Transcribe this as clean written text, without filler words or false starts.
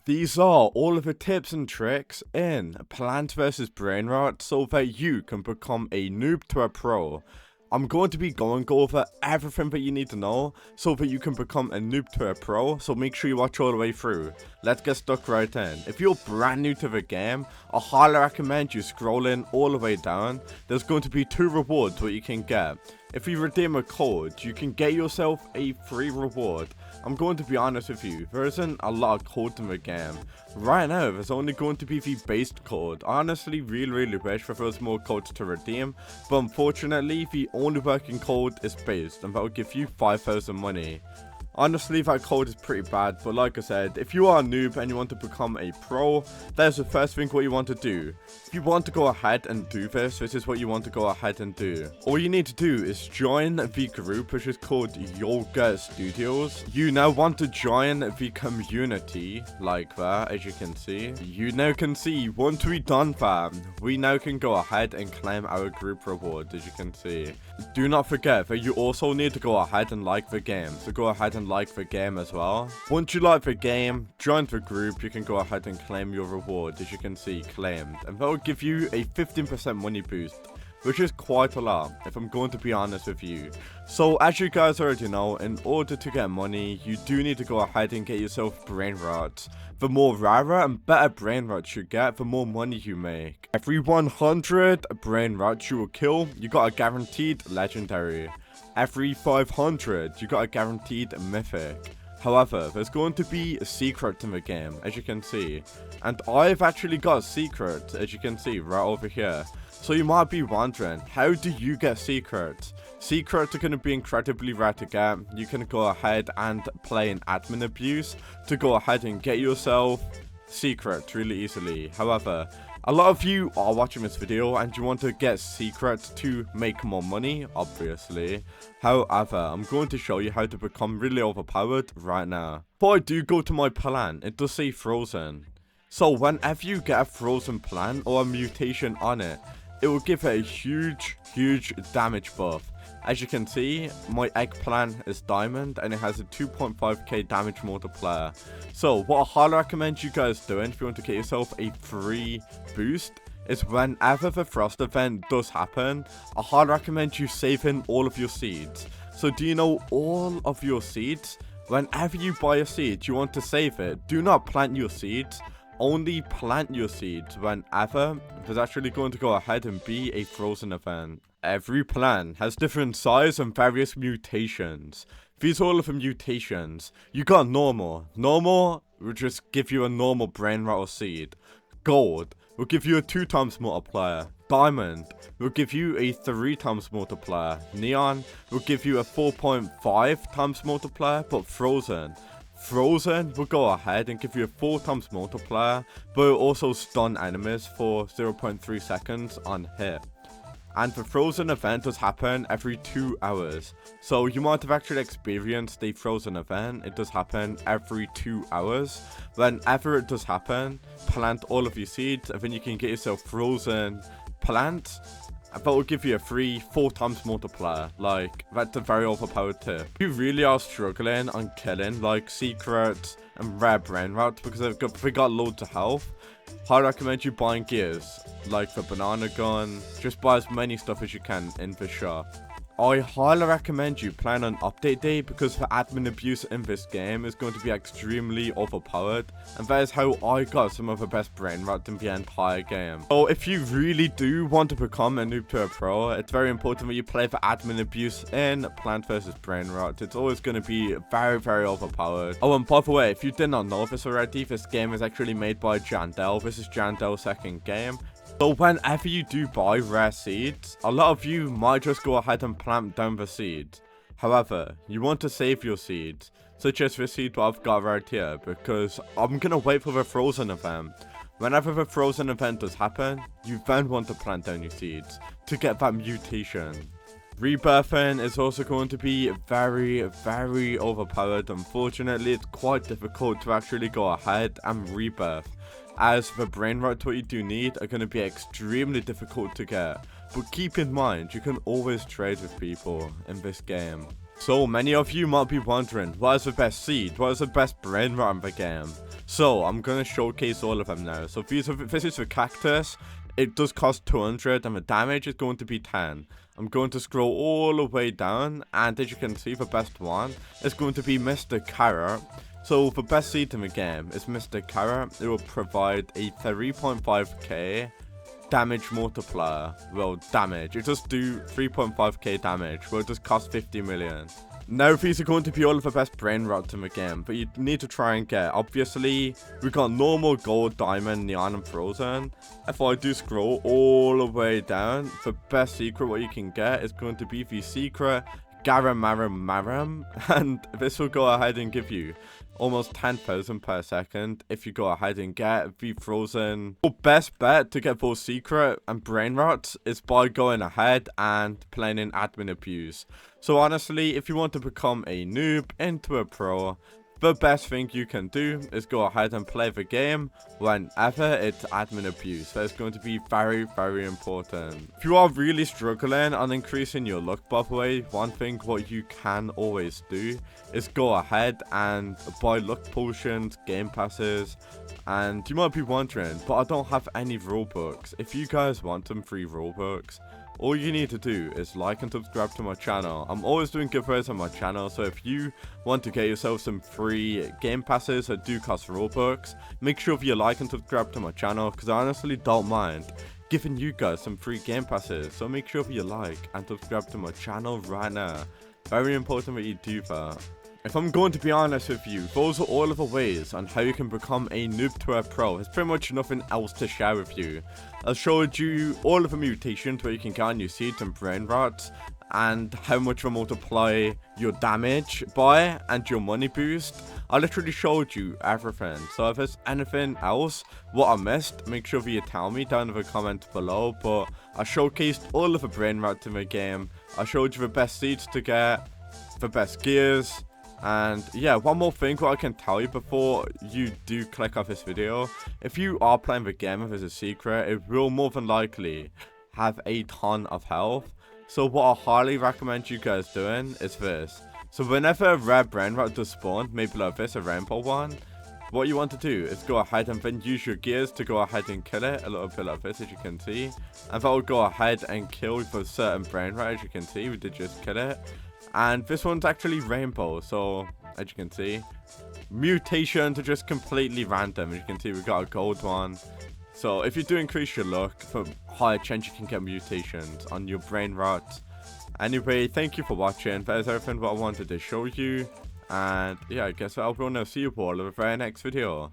These are all of the tips and tricks in Plants vs. Brainrot so that you can become a noob to a pro. I'm going to be going over everything that you need to know so that you can become a noob to a pro, so make sure you watch all the way through. Let's get stuck right in. If you're brand new to the game, I highly recommend you scrolling all the way down. There's going to be 2 rewards what you can get. If you redeem a code, you can get yourself a free reward. I'm going to be honest with you, there isn't a lot of codes in the game. Right now, there's only going to be the based code. I honestly really wish there was more codes to redeem, but unfortunately, the only working code is based, and that will give you 5,000 money. Honestly, that code is pretty bad, but like I said, if you are a noob and you want to become a pro, there's the first thing what you want to do. If you want to go ahead and do this, this is what you want to go ahead and do. All you need to do is join the group, which is called Yoga Studios. You now want to join the community, like that, as you can see. You now can see, once we done that, we now can go ahead and claim our group reward, as you can see. Do not forget that you also need to go ahead and like the game, so go ahead and like the game as well. Once you like the game, join the group, you can go ahead and claim your reward, as you can see, claimed, and that will give you a 15% money boost, which is quite a lot, if I'm going to be honest with you. So as you guys already know, in order to get money, you do need to go ahead and get yourself brain rots. The more rarer and better brain rots you get, the more money you make. Every 100 brain rots you will kill, you got a guaranteed legendary. Every 500, you got a guaranteed mythic. However, there's going to be a secret in the game, as you can see. And I've actually got a secret, as you can see, right over here. So you might be wondering, how do you get secrets? Secrets are going to be incredibly rare to get. You can go ahead and play in admin abuse to go ahead and get yourself secrets really easily. However, a lot of you are watching this video and you want to get secrets to make more money, obviously. However, I'm going to show you how to become really overpowered right now. Before I do go to my plan, it does say frozen. So whenever you get a frozen plant or a mutation on it, it will give it a huge damage buff. As you can see, my eggplant is diamond and it has a 2.5k damage multiplier. So what I highly recommend you guys doing if you want to get yourself a free boost is whenever the frost event does happen, I highly recommend you saving all of your seeds. So do you know all of your seeds? Whenever you buy a seed, you want to save it. Do not plant your seeds. Only plant your seeds whenever there's actually going to go ahead and be a frozen event. Every plant has different size and various mutations. These are all of the mutations. You got normal. Normal will just give you a normal brain rot seed. Gold will give you a 2 times multiplier. Diamond will give you a 3 times multiplier. Neon will give you a 4.5 times multiplier, but frozen will go ahead and give you a 4 times multiplier, but it will also stun enemies for 0.3 seconds on hit. And the frozen event does happen every 2 hours. So you might have actually experienced a frozen event. It does happen every 2 hours. Whenever it does happen, plant all of your seeds and then you can get yourself frozen plants. That will give you a free 4 times multiplier. Like, that's a very overpowered tip. If you really are struggling on killing like secrets and rare brain rots because they got loads of health, I recommend you buying gears like the banana gun. Just buy as many stuff as you can in the shop. I highly recommend you plan on update day because the admin abuse in this game is going to be extremely overpowered, and that is how I got some of the best brain rots in the entire game. So if you really do want to become a noob to a pro, it's very important that you play the admin abuse in Plant vs. Brainrot. It's always going to be very overpowered. Oh, and by the way, if you did not know this already, this game is actually made by Jandel. This is Jandel's second game. So whenever you do buy rare seeds, a lot of you might just go ahead and plant down the seeds. However, you want to save your seeds, such as the seed what I've got right here, because I'm going to wait for the frozen event. Whenever the frozen event does happen, you then want to plant down your seeds to get that mutation. Rebirthing is also going to be very overpowered. Unfortunately, it's quite difficult to actually go ahead and rebirth, as the brain rots what you do need are going to be extremely difficult to get. But keep in mind, you can always trade with people in this game. So many of you might be wondering, what is the best seed? What is the best brain rot in the game? So I'm gonna showcase all of them now. So this is the cactus. It does cost 200 and the damage is going to be 10. I'm going to scroll all the way down, and as you can see, the best one is going to be Mr. Carrot. So the best seed in the game is Mr. Carrot. It will provide a 3.5k damage multiplier. Well, damage. It does do 3.5k damage, but it does cost 50 million. Now, these are going to be all of the best brain rots in the game, but you need to try and get. Obviously, we got normal, gold, diamond, neon, and frozen. If I do scroll all the way down, the best secret what you can get is going to be the secret Garamaram, and this will go ahead and give you almost 10,000 per second if you go ahead and get the frozen. Your best bet to get both secret and brain rots is by going ahead and playing in admin abuse. So honestly, if you want to become a noob into a pro, the best thing you can do is go ahead and play the game whenever it's admin abuse. That's going to be very, very important. If you are really struggling on increasing your luck, by the way, one thing what you can always do is go ahead and buy luck potions, game passes, and you might be wondering, but I don't have any Robux. If you guys want some free Robux, all you need to do is like and subscribe to my channel. I'm always doing giveaways on my channel, so if you want to get yourself some free game passes that do cost Robux, make sure you like and subscribe to my channel, because I honestly don't mind giving you guys some free game passes. So make sure you like and subscribe to my channel right now. Very important that you do that. If I'm going to be honest with you, those are all of the ways on how you can become a noob to a pro. There's pretty much nothing else to share with you. I showed you all of the mutations where you can get on your seeds and brain rots, and how much will multiply your damage by and your money boost. I literally showed you everything. So if there's anything else what I missed, make sure that you tell me down in the comments below. But I showcased all of the brain rots in the game. I showed you the best seeds to get, the best gears. And yeah, one more thing what I can tell you before you do click off this video. If you are playing the game as a secret, it will more than likely have a ton of health. So what I highly recommend you guys doing is this. So whenever a rare brain rot does spawn, maybe like this, a rainbow one, what you want to do is go ahead and then use your gears to go ahead and kill it, a little bit like this, as you can see. And that will go ahead and kill the certain brain rot, as you can see. We did just kill it. And this one's actually rainbow, so as you can see, mutations are just completely random. As you can see, we got a gold one. So if you do increase your luck, for higher chance you can get mutations on your brain rot. Anyway, thank you for watching. That is everything what I wanted to show you. And yeah, I guess I will now see you all in the very next video.